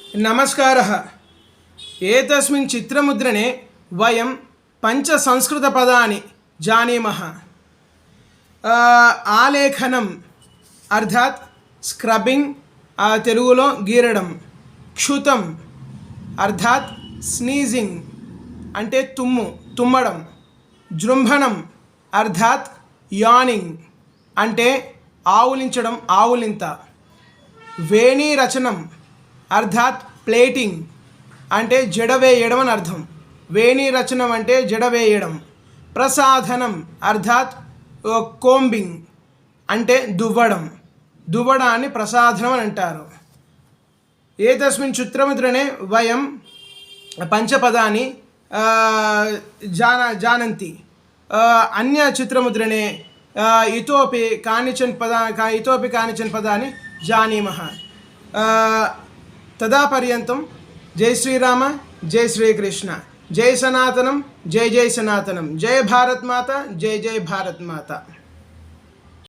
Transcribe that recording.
नमस्कारः। एतस्मिन् चित्रमुद्रणे वयं पंच संस्कृतपदानि जानीमः। आलेखनम् अर्थात् स्क्रबिंग तेलुगुलो गीरडं, क्षुतं अर्थात् स्नीजिंग అంటే తుమ్ము తుమ్మడం, జృంభణం అర్థాత్ యానింగ్ అంటే ఆవులించడం ఆవులింత, వేణీ రచనం అర్థాత్ ప్లేటింగ్ అంటే జడవేయడం అని అర్థం, వేణీ రచనం అంటే జడవేయడం, ప్రసాధనం అర్థాత్ కోంబింగ్ అంటే దువ్వడం, దువ్వడాన్ని ప్రసాధనం అని అంటారు. ఏతస్మిన్ చిత్రముద్రणे వయం పంచపదాని जानन्ति। अन्य चित्रमुद्रणे इतोपि कानिचन पदानि जानीमः। तदा पर्यन्तं जय श्रीराम, जय श्रीकृष्ण, जय सनातनं, जय जय सनातनं, जय भारत माता, जय जय भारत माता।